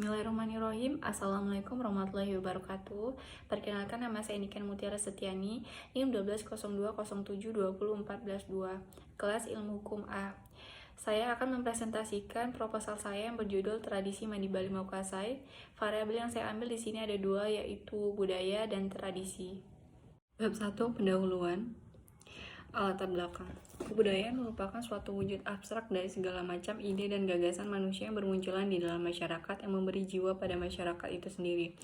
Bismillahirrahmanirrahim. Assalamualaikum warahmatullahi wabarakatuh. Perkenalkan, nama saya Niken Mutiara Setiani, NIM 120207201402, kelas Ilmu Hukum A. Saya akan mempresentasikan proposal saya yang berjudul Tradisi Mandi Bali Maukasai. Variabel yang saya ambil di sini ada dua, yaitu budaya dan tradisi. Bab 1, pendahuluan. Latar belakang. Kebudayaan merupakan suatu wujud abstrak dari segala macam ide dan gagasan manusia yang bermunculan di dalam masyarakat yang memberi jiwa pada masyarakat itu sendiri.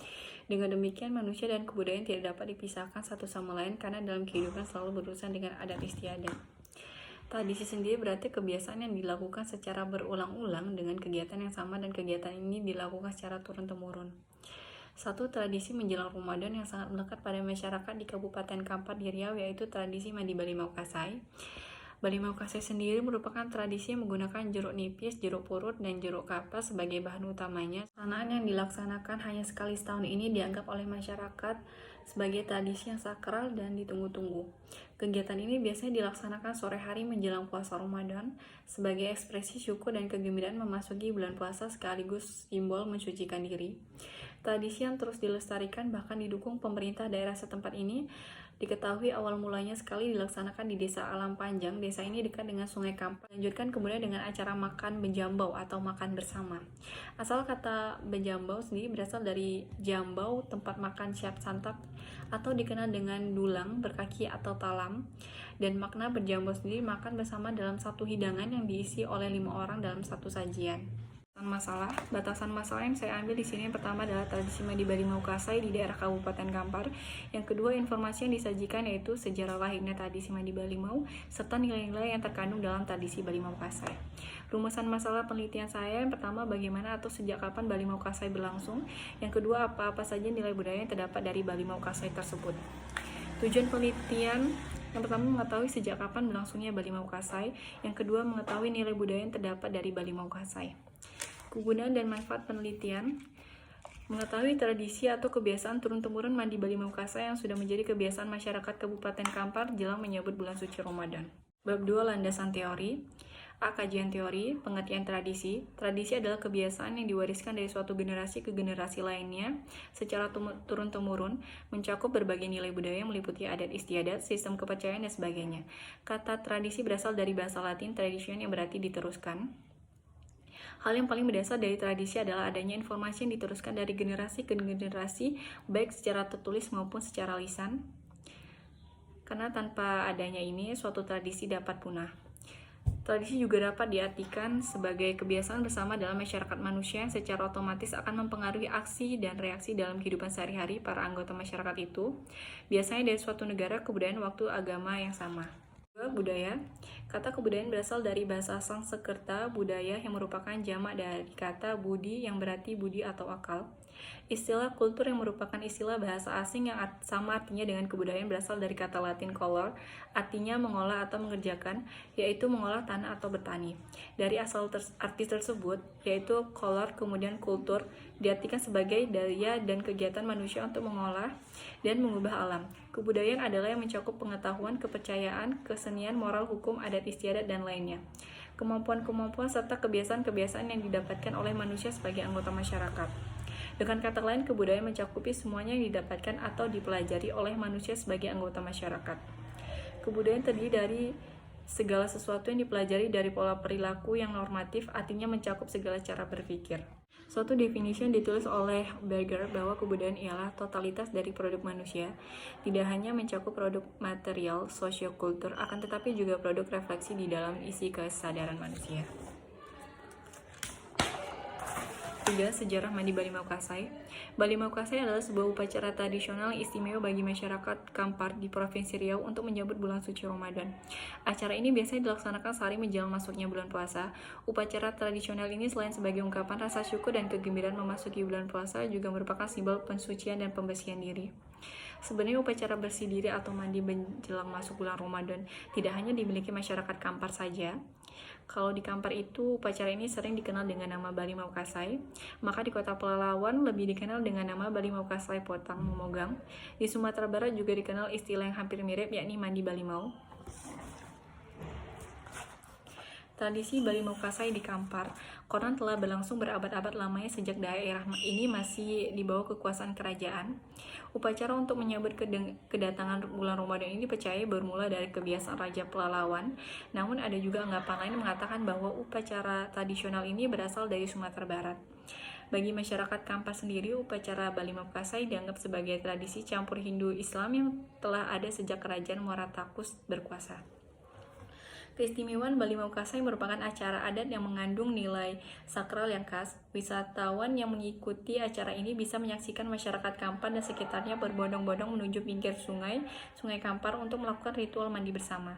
Dengan demikian, manusia dan kebudayaan tidak dapat dipisahkan satu sama lain karena dalam kehidupan selalu berurusan dengan adat istiadat. Tradisi sendiri berarti kebiasaan yang dilakukan secara berulang-ulang dengan kegiatan yang sama, dan kegiatan ini dilakukan secara turun-temurun. Satu tradisi menjelang Ramadan yang sangat melekat pada masyarakat di Kabupaten Kampar di Riau, yaitu tradisi Mandi Bali Maukasai. Bali Maukasai sendiri merupakan tradisi yang menggunakan jeruk nipis, jeruk purut, dan jeruk kapas sebagai bahan utamanya. Pelaksanaan yang dilaksanakan hanya sekali setahun ini dianggap oleh masyarakat sebagai tradisi yang sakral dan ditunggu-tunggu. Kegiatan ini biasanya dilaksanakan sore hari menjelang puasa Ramadan sebagai ekspresi syukur dan kegembiraan memasuki bulan puasa, sekaligus simbol mensucikan diri. Tradisi yang terus dilestarikan bahkan didukung pemerintah daerah setempat ini diketahui awal mulanya sekali dilaksanakan di Desa Alam Panjang. Desa ini dekat dengan Sungai Kampar. Lanjutkan kemudian dengan acara makan bejambau atau makan bersama. Asal kata bejambau sendiri berasal dari jambau, tempat makan siap santap, atau dikenal dengan dulang, berkaki atau talam. Dan makna berjambau sendiri makan bersama dalam satu hidangan yang diisi oleh 5 orang dalam satu sajian. Batasan masalah yang saya ambil di sini, yang pertama adalah tradisi Mandi Bali Maukasai di daerah Kabupaten Kampar. Yang kedua, informasi yang disajikan yaitu sejarah lahirnya tradisi Mandi Bali Mau serta nilai-nilai yang terkandung dalam tradisi Bali Maukasai. Rumusan masalah penelitian saya, yang pertama, bagaimana atau sejak kapan Bali Maukasai berlangsung. Yang kedua, apa-apa saja nilai budaya yang terdapat dari Bali Maukasai tersebut. Tujuan penelitian yang pertama, mengetahui sejak kapan berlangsungnya Bali Maukasai. Yang kedua, mengetahui nilai budaya yang terdapat dari Bali Maukasai. Kegunaan dan manfaat penelitian: mengetahui tradisi atau kebiasaan turun-temurun Mandi Bali Maukasai yang sudah menjadi kebiasaan masyarakat Kabupaten Kampar jelang menyambut bulan suci Ramadan. Bab 2, landasan teori. A. Kajian teori. Pengertian tradisi. Tradisi adalah kebiasaan yang diwariskan dari suatu generasi ke generasi lainnya secara turun-temurun, mencakup berbagai nilai budaya meliputi adat istiadat, sistem kepercayaan, dan sebagainya. Kata tradisi berasal dari bahasa Latin tradition yang berarti diteruskan. Hal yang paling mendasar dari tradisi adalah adanya informasi yang diteruskan dari generasi ke generasi, baik secara tertulis maupun secara lisan. Karena tanpa adanya ini, suatu tradisi dapat punah. Tradisi juga dapat diartikan sebagai kebiasaan bersama dalam masyarakat manusia yang secara otomatis akan mempengaruhi aksi dan reaksi dalam kehidupan sehari-hari para anggota masyarakat itu, biasanya dari suatu negara, kebudayaan, waktu, agama yang sama. Budaya. Kata kebudayaan berasal dari bahasa Sanskerta budaya yang merupakan jamak dari kata budi yang berarti budi atau akal. Istilah kultur yang merupakan istilah bahasa asing yang sama artinya dengan kebudayaan berasal dari kata Latin color, artinya mengolah atau mengerjakan, yaitu mengolah tanah atau bertani. Dari asal arti tersebut, yaitu color kemudian kultur, diartikan sebagai daya dan kegiatan manusia untuk mengolah dan mengubah alam. Kebudayaan adalah yang mencakup pengetahuan, kepercayaan, kesenian, moral, hukum, adat istiadat, dan lainnya. Kemampuan-kemampuan serta kebiasaan-kebiasaan yang didapatkan oleh manusia sebagai anggota masyarakat. Dengan kata lain, kebudayaan mencakupi semuanya yang didapatkan atau dipelajari oleh manusia sebagai anggota masyarakat. Kebudayaan terdiri dari segala sesuatu yang dipelajari dari pola perilaku yang normatif, artinya mencakup segala cara berpikir. Suatu definisi yang ditulis oleh Berger bahwa kebudayaan ialah totalitas dari produk manusia, tidak hanya mencakup produk material, sosiokultur, akan tetapi juga produk refleksi di dalam isi kesadaran manusia. 3. Sejarah Mandi Bali Maukasai. Bali Maukasai adalah sebuah upacara tradisional yang istimewa bagi masyarakat Kampar di Provinsi Riau untuk menyambut bulan suci Ramadan. Acara ini biasanya dilaksanakan sehari menjelang masuknya bulan puasa. Upacara tradisional ini selain sebagai ungkapan rasa syukur dan kegembiraan memasuki bulan puasa, juga merupakan simbol pensucian dan pembersihan diri. Sebenarnya upacara bersih diri atau mandi menjelang masuk bulan Ramadan tidak hanya dimiliki masyarakat Kampar saja. Kalau di Kampar itu, upacara ini sering dikenal dengan nama Bali Maukasai, maka di Kota Pelalawan lebih dikenal dengan nama Bali Maukasai Potang Momogang. Di Sumatera Barat juga dikenal istilah yang hampir mirip, yakni Mandi Bali Mau. Tradisi Bali Maukasai di Kampar konon telah berlangsung berabad-abad lamanya sejak daerah ini masih di bawah kekuasaan kerajaan. Upacara untuk menyambut kedatangan bulan Ramadan ini dipercaya bermula dari kebiasaan Raja Pelalawan. Namun ada juga anggapan lain mengatakan bahwa upacara tradisional ini berasal dari Sumatera Barat. Bagi masyarakat Kampar sendiri, upacara Bali Maukasai dianggap sebagai tradisi campur Hindu-Islam yang telah ada sejak Kerajaan Muaratakus berkuasa. Keistimewaan Bali Maukasai merupakan acara adat yang mengandung nilai sakral yang khas. Wisatawan yang mengikuti acara ini bisa menyaksikan masyarakat Kampar dan sekitarnya berbondong-bondong menuju pinggir Sungai Kampar untuk melakukan ritual mandi bersama.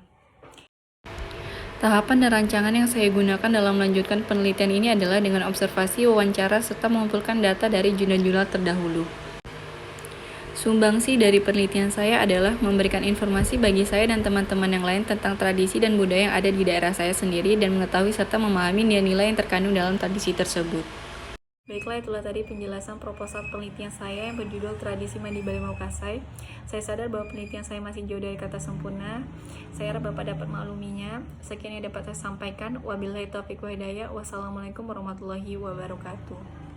Tahapan dan rancangan yang saya gunakan dalam melanjutkan penelitian ini adalah dengan observasi, wawancara, serta mengumpulkan data dari jurnal-jurnal terdahulu. Sumbangsi dari penelitian saya adalah memberikan informasi bagi saya dan teman-teman yang lain tentang tradisi dan budaya yang ada di daerah saya sendiri dan mengetahui serta memahami nilai-nilai yang terkandung dalam tradisi tersebut. Baiklah, itulah tadi penjelasan proposal penelitian saya yang berjudul Tradisi Mandi Bali Maukasai. Saya sadar bahwa penelitian saya masih jauh dari kata sempurna. Saya harap Bapak dapat makluminya. Sekian yang dapat saya sampaikan. Wabillahi taufiq wa hidayah. Wassalamualaikum warahmatullahi wabarakatuh.